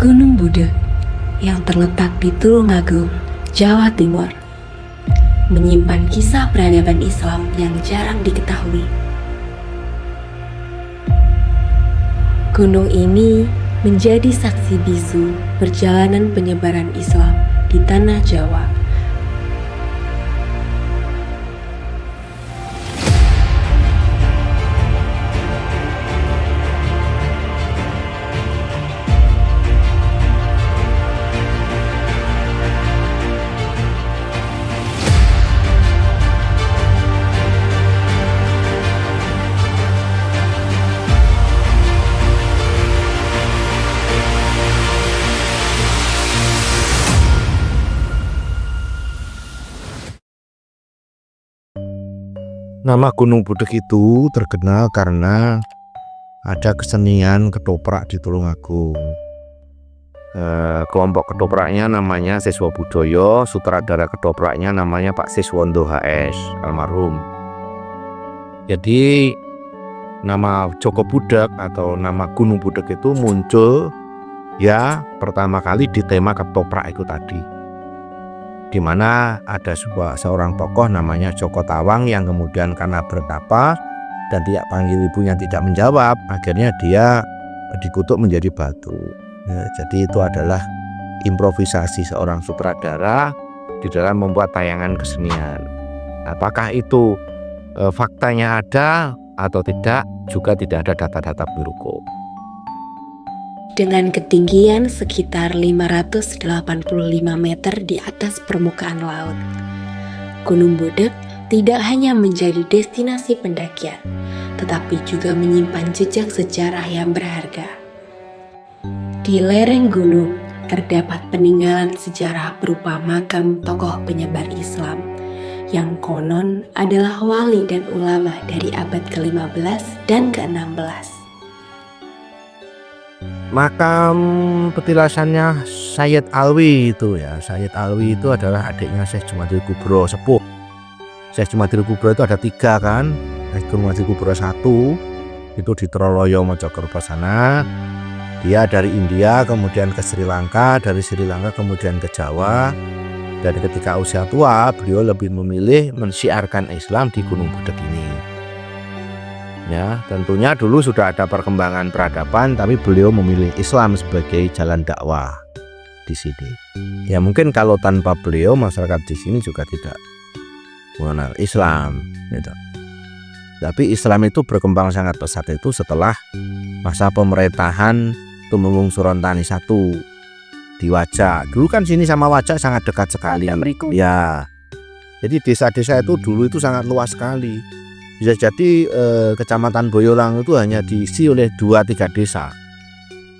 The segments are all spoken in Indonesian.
Gunung Budak yang terletak di Tulungagung, Jawa Timur, menyimpan kisah peradaban Islam yang jarang diketahui. Gunung ini menjadi saksi bisu perjalanan penyebaran Islam di tanah Jawa. Nama Gunung Budak itu terkenal karena ada kesenian ketoprak di Tulungagung. Kelompok ketopraknya namanya Siswa Budoyo, sutradara ketopraknya namanya Pak Siswondo HS almarhum. Jadi nama Joko Budak atau nama Gunung Budak itu muncul ya pertama kali di tema ketoprak itu tadi, di mana ada seorang tokoh namanya Joko Tawang yang kemudian karena bertapa dan tidak panggil ibunya tidak menjawab, akhirnya dia dikutuk menjadi batu. Ya, jadi itu adalah improvisasi seorang sutradara di dalam membuat tayangan kesenian. Apakah itu faktanya ada atau tidak, juga tidak ada data-data berukur. Dengan ketinggian sekitar 585 meter di atas permukaan laut, Gunung Budak tidak hanya menjadi destinasi pendakian, tetapi juga menyimpan jejak sejarah yang berharga. Di lereng gunung terdapat peninggalan sejarah berupa makam tokoh penyebar Islam yang konon adalah wali dan ulama dari abad ke-15 dan ke-16. Makam petilasannya Sayyid Alwi itu ya. Sayyid Alwi itu adalah adiknya Syekh Jumadil Kubro sepuh. Syekh Jumadil Kubro itu ada 3 kan. Syekh Jumadil Kubro 1 itu di Troloyo Mojokerto sana. Dia dari India kemudian ke Sri Lanka, dari Sri Lanka kemudian ke Jawa. Dan ketika usia tua beliau lebih memilih mensiarkan Islam di Gunung Budak ini. Ya, tentunya dulu sudah ada perkembangan peradaban, tapi beliau memilih Islam sebagai jalan dakwah di sini. Ya mungkin kalau tanpa beliau masyarakat di sini juga tidak mengenal Islam. Gitu. Tapi Islam itu berkembang sangat pesat itu setelah masa pemerintahan Tumenggung Surontani I di Wajak. Dulu kan sini sama Wajak sangat dekat sekali. Ya, jadi desa-desa itu dulu itu sangat luas sekali. Bisa jadi kecamatan Boyolang itu hanya diisi oleh 2-3 desa.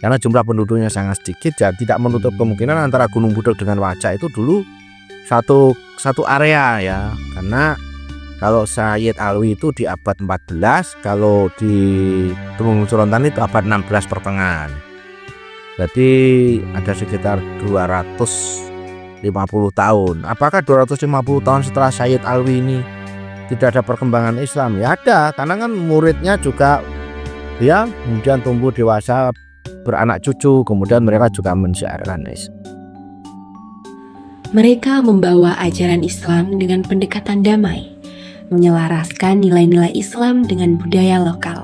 Karena jumlah penduduknya sangat sedikit, jadi tidak menutup kemungkinan antara Gunung Budak dengan Wajak itu dulu satu area ya. Karena kalau Sayyid Alwi itu di abad 14, kalau di Tumenggung Surontani itu abad 16 pertengahan. Jadi ada sekitar 250 tahun. Apakah 250 tahun setelah Sayyid Alwi ini tidak ada perkembangan Islam? Ya ada, karena kan muridnya juga ya kemudian tumbuh dewasa beranak cucu, kemudian mereka juga mensiarkan Islam. Mereka membawa ajaran Islam dengan pendekatan damai, menyelaraskan nilai-nilai Islam dengan budaya lokal.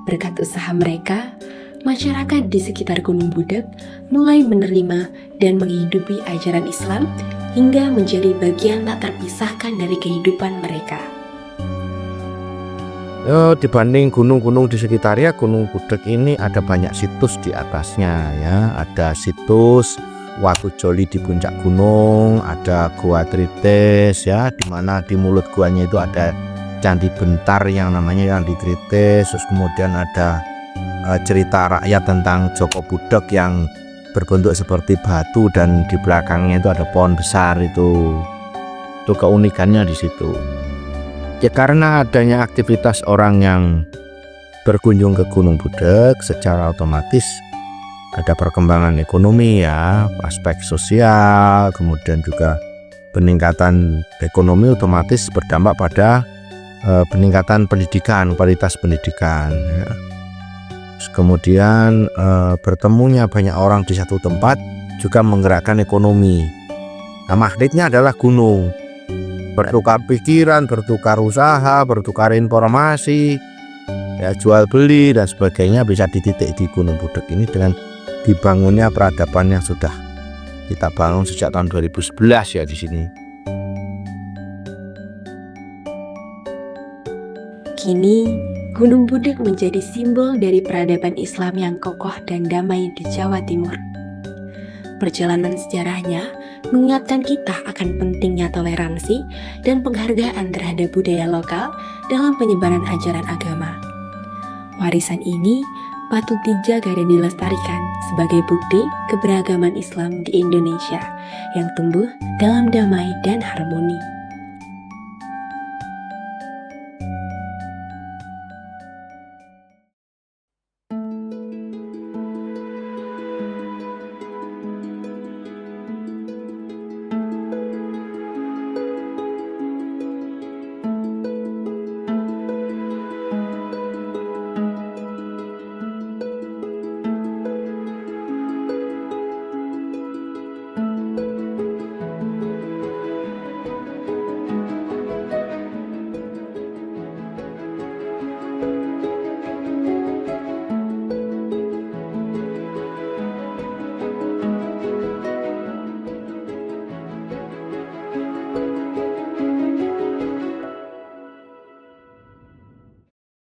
Berkat usaha mereka, masyarakat di sekitar Gunung Budak mulai menerima dan menghidupi ajaran Islam hingga menjadi bagian tak terpisahkan dari kehidupan mereka. Dibanding gunung-gunung di sekitarnya, Gunung Budak ini ada banyak situs di atasnya ya. Ada situs Watu Joli di puncak gunung, ada Gua Tritis ya, di mana di mulut guanya itu ada candi bentar yang namanya Candi Tritis. Terus kemudian ada cerita rakyat tentang Joko Budak yang berbentuk seperti batu dan di belakangnya itu ada pohon besar itu keunikannya di situ. Ya karena adanya aktivitas orang yang berkunjung ke Gunung Budak, secara otomatis ada perkembangan ekonomi ya, aspek sosial, kemudian juga peningkatan ekonomi otomatis berdampak pada peningkatan pendidikan, kualitas pendidikan ya. Kemudian bertemunya banyak orang di satu tempat juga menggerakkan ekonomi. Nah, magnetnya adalah gunung. Bertukar pikiran, bertukar usaha, bertukar informasi, ya jual beli dan sebagainya bisa di titik di Gunung Budak ini dengan dibangunnya peradaban yang sudah kita bangun sejak tahun 2011 ya di sini. Kini, Gunung Budak menjadi simbol dari peradaban Islam yang kokoh dan damai di Jawa Timur. Perjalanan sejarahnya mengingatkan kita akan pentingnya toleransi dan penghargaan terhadap budaya lokal dalam penyebaran ajaran agama. Warisan ini patut dijaga dan dilestarikan sebagai bukti keberagaman Islam di Indonesia yang tumbuh dalam damai dan harmoni.